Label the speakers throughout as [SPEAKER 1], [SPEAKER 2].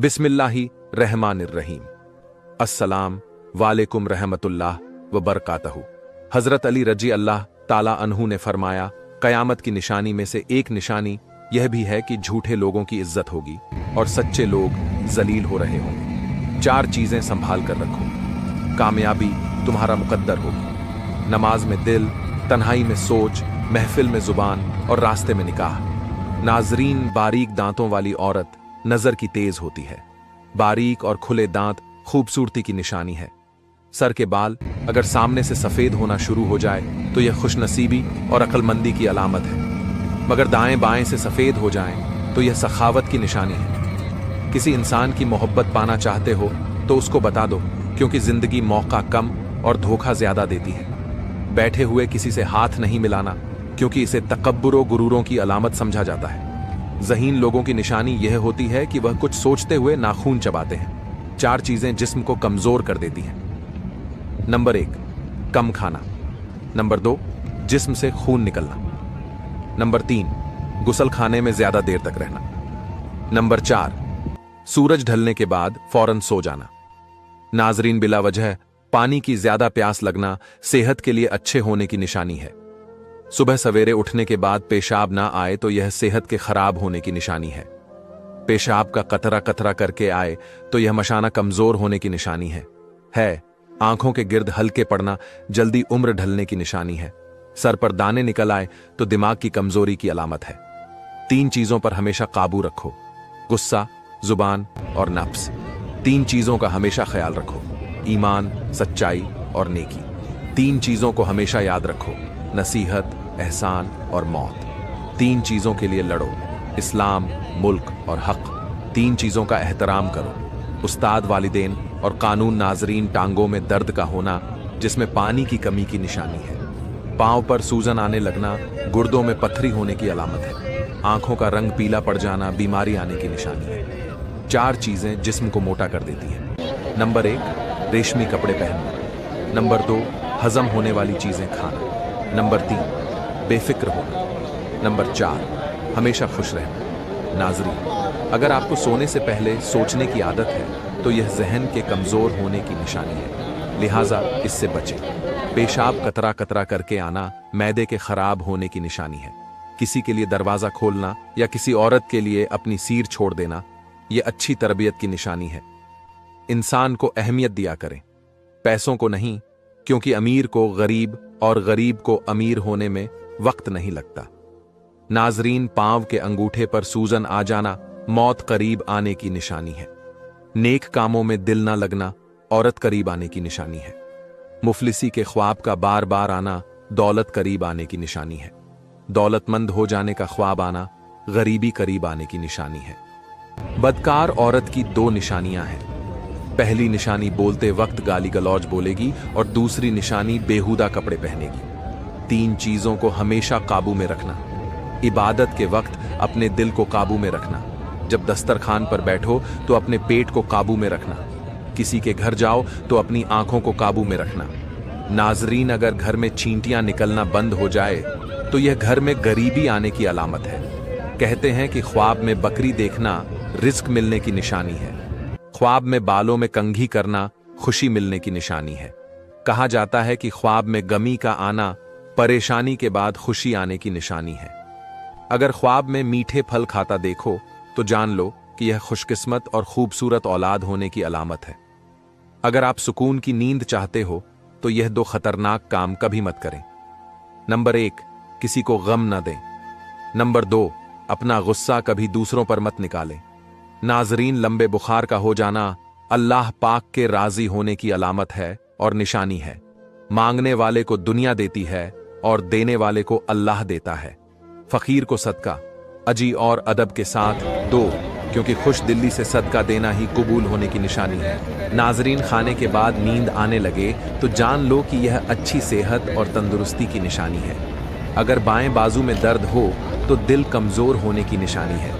[SPEAKER 1] बिस्मिल्लाहि रहमानिर रहीम। अस्सलाम वालेकुम रहमतुल्लाह व बरकातहू। हजरत अली रजी अल्लाह ताला अन्हु ने फरमाया, कयामत की निशानी में से एक निशानी यह भी है कि झूठे लोगों की इज्जत होगी और सच्चे लोग जलील हो रहे होंगे। चार चीजें संभाल कर रखो, कामयाबी तुम्हारा मुकद्दर होगी। नमाज में दिल, तन्हाई में सोच, महफिल में जुबान और रास्ते में निकाह। नाजरीन, बारीक दांतों वाली औरत नजर की तेज होती है। बारीक और खुले दांत खूबसूरती की निशानी है। सर के बाल अगर सामने से सफेद होना शुरू हो जाए तो यह खुशनसीबी और अक्लमंदी की अलामत है, मगर दाएं बाएं से सफेद हो जाएं तो यह सखावत की निशानी है। किसी इंसान की मोहब्बत पाना चाहते हो तो उसको बता दो, क्योंकि जिंदगी मौका कम और धोखा ज्यादा देती है। बैठे हुए किसी से हाथ नहीं मिलाना, क्योंकि इसे तकब्बुर गुरूरों की अलामत समझा जाता है। ज़हीन लोगों की निशानी यह होती है कि वह कुछ सोचते हुए नाखून चबाते हैं। चार चीजें जिस्म को कमजोर कर देती हैं। नंबर 1, कम खाना। नंबर 2, जिस्म से खून निकलना। नंबर 3, गुस्ल खाने में ज्यादा देर तक रहना। नंबर 4, सूरज ढलने के बाद फौरन सो जाना। नाजरीन, बिला वजह पानी की ज्यादा प्यास लगना सेहत के लिए अच्छे होने की निशानी है। सुबह सवेरे उठने के बाद पेशाब ना आए तो यह सेहत के खराब होने की निशानी है। पेशाब का कतरा कतरा करके आए तो यह मशाना कमजोर होने की निशानी है। आंखों के गिर्द हल्के पड़ना जल्दी उम्र ढलने की निशानी है। सर पर दाने निकल आए तो दिमाग की कमजोरी की अलामत है। 3 चीजों पर हमेशा काबू रखो, गुस्सा, जुबान और नफ्स। 3 चीजों का हमेशा ख्याल रखो, ईमान, सच्चाई और नेकी। 3 चीजों को हमेशा याद रखो, नसीहत, एहसान और मौत। 3 चीजों के लिए लड़ो, इस्लाम, मुल्क और हक। 3 चीजों का एहतराम करो, उस्ताद, वालिदैन और कानून। नाजरीन, टांगों में दर्द का होना जिसमें पानी की कमी की निशानी है। पांव पर सूजन आने लगना गुर्दों में पत्थरी होने की अलामत है। आंखों का रंग पीला पड़ जाना बीमारी आने की निशानी है। 4 चीजें जिस्म को मोटा कर देती हैं। नंबर 1, रेशमी कपड़े पहनना। नंबर 2, हजम होने वाली चीजें खाना। नंबर 3, बेफिक्र होना। नंबर 4, हमेशा खुश रहना। नाजरीन, अगर आपको सोने से पहले सोचने की आदत है तो यह जहन के कमजोर होने की निशानी है, लिहाजा इससे बचें। पेशाब कतरा कतरा करके आना मैदे के खराब होने की निशानी है। किसी के लिए दरवाजा खोलना या किसी औरत के लिए अपनी सीर छोड़ देना यह अच्छी तरबियत की निशानी है। इंसान को अहमियत दिया करें, पैसों को नहीं, क्योंकि अमीर को गरीब और गरीब को अमीर होने में वक्त नहीं लगता। नाजरीन, पांव के अंगूठे पर सूजन आ जाना मौत करीब आने की निशानी है। नेक कामों में दिल ना लगना औरत करीब आने की निशानी है। मुफलिसी के ख्वाब का बार बार आना दौलत करीब आने की निशानी है। दौलतमंद हो जाने का ख्वाब आना गरीबी करीब आने की निशानी है। बदकार औरत की 2 निशानियां हैं। पहली निशानी बोलते वक्त गाली गलौज बोलेगी और दूसरी निशानी बेहुदा कपड़े पहनेगी। 3 चीजों को हमेशा काबू में रखना। इबादत के वक्त अपने दिल को काबू में रखना। जब दस्तरखान पर बैठो तो अपने पेट को काबू में रखना। किसी के घर जाओ तो अपनी आंखों को काबू में रखना। नाजरीन, अगर घर में चींटियां निकलना बंद हो जाए तो यह घर में गरीबी आने की अलामत है। कहते हैं कि ख्वाब में बकरी देखना रिज्क मिलने की निशानी है। ख्वाब में बालों में कंघी करना खुशी मिलने की निशानी है। कहा जाता है कि ख्वाब में गमी का आना परेशानी के बाद खुशी आने की निशानी है। अगर ख्वाब में मीठे फल खाता देखो तो जान लो कि यह खुशकिस्मत और खूबसूरत औलाद होने की अलामत है। अगर आप सुकून की नींद चाहते हो तो यह 2 खतरनाक काम कभी मत करें। नंबर 1, किसी को गम न दें। नंबर 2, अपना गुस्सा कभी दूसरों पर मत निकालें। नाजरीन, लंबे बुखार का हो जाना अल्लाह पाक के राजी होने की अलामत है और निशानी है। मांगने वाले को दुनिया देती है और देने वाले को अल्लाह देता है। फकीर को सदका अजी और अदब के साथ दो, क्योंकि खुश दिल्ली से सदका देना ही कबूल होने की निशानी है। नाजरीन, खाने के बाद नींद आने लगे तो जान लो कि यह अच्छी सेहत और तंदुरुस्ती की निशानी है। अगर बाएं बाजू में दर्द हो तो दिल कमजोर होने की निशानी है।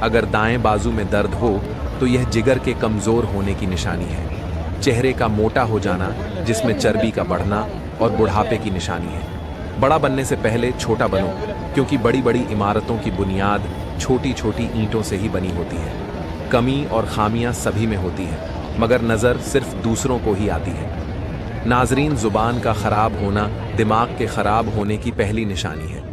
[SPEAKER 1] अगर दाएं बाजू में दर्द हो तो यह जिगर के कमजोर होने की निशानी है। चेहरे का मोटा हो जाना जिसमें चर्बी का बढ़ना और बुढ़ापे की निशानी है। बड़ा बनने से पहले छोटा बनो, क्योंकि बड़ी बड़ी इमारतों की बुनियाद छोटी छोटी ईंटों से ही बनी होती है। कमी और खामियां सभी में होती हैं, मगर नज़र सिर्फ दूसरों को ही आती है। नाजरीन, ज़ुबान का ख़राब होना दिमाग के ख़राब होने की पहली निशानी है।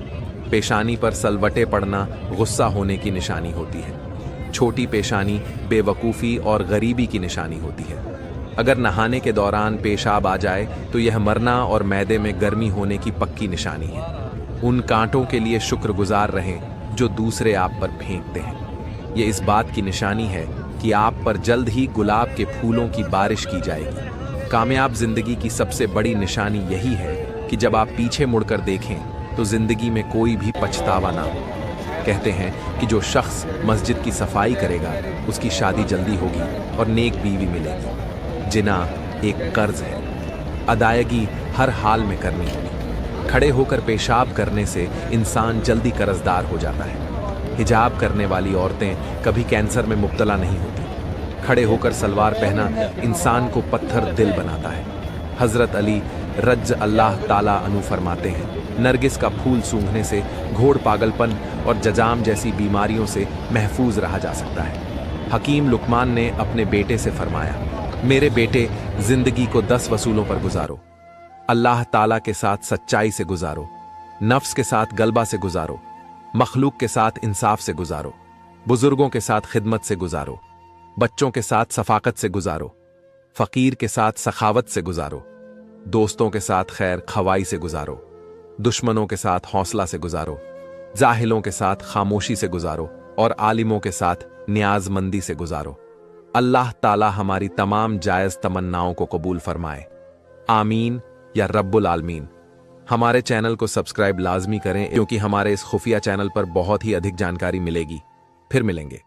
[SPEAKER 1] पेशानी पर सलवटे पड़ना गुस्सा होने की निशानी होती है। छोटी पेशानी बेवकूफ़ी और गरीबी की निशानी होती है। अगर नहाने के दौरान पेशाब आ जाए तो यह मरना और मैदे में गर्मी होने की पक्की निशानी है। उन कांटों के लिए शुक्रगुजार रहें जो दूसरे आप पर फेंकते हैं। ये इस बात की निशानी है कि आप पर जल्द ही गुलाब के फूलों की बारिश की जाएगी। कामयाब जिंदगी की सबसे बड़ी निशानी यही है कि जब आप पीछे मुड़कर देखें तो जिंदगी में कोई भी पछतावा ना हो। कहते हैं कि जो शख्स मस्जिद की सफाई करेगा उसकी शादी जल्दी होगी और नेक बीवी मिलेगी। जिना एक कर्ज है, अदायगी हर हाल में करनी होगी। खड़े होकर पेशाब करने से इंसान जल्दी कर्जदार हो जाता है। हिजाब करने वाली औरतें कभी कैंसर में मुब्तला नहीं होती। खड़े होकर सलवार पहना इंसान को पत्थर दिल बनाता है। हजरत अली रज अल्लाह ताला अनु फरमाते हैं, नरगिस का फूल सूंघने से घोड़ पागलपन और जजाम जैसी बीमारियों से महफूज रहा जा सकता है। हकीम लुकमान ने अपने बेटे से फरमाया, मेरे बेटे, जिंदगी को 10 वसूलों पर गुजारो। अल्लाह ताला के साथ सच्चाई से गुजारो, नफ्स के साथ गलबा से गुजारो, मखलूक के साथ इंसाफ से गुजारो, बुजुर्गों के साथ खिदमत से गुजारो, बच्चों के साथ सफाकत से गुजारो, फकीर के साथ सखावत से गुजारो, दोस्तों के साथ खैर खवाई से गुजारो, दुश्मनों के साथ हौसला से गुजारो, जाहिलों के साथ खामोशी से गुजारो और आलिमों के साथ न्याजमंदी से गुजारो। अल्लाह ताला हमारी तमाम जायज़ तमन्नाओं को कबूल फरमाए। आमीन या रब्बुल आलमीन। हमारे चैनल को सब्सक्राइब लाजमी करें क्योंकि हमारे इस खुफिया चैनल पर बहुत ही अधिक जानकारी मिलेगी। फिर मिलेंगे।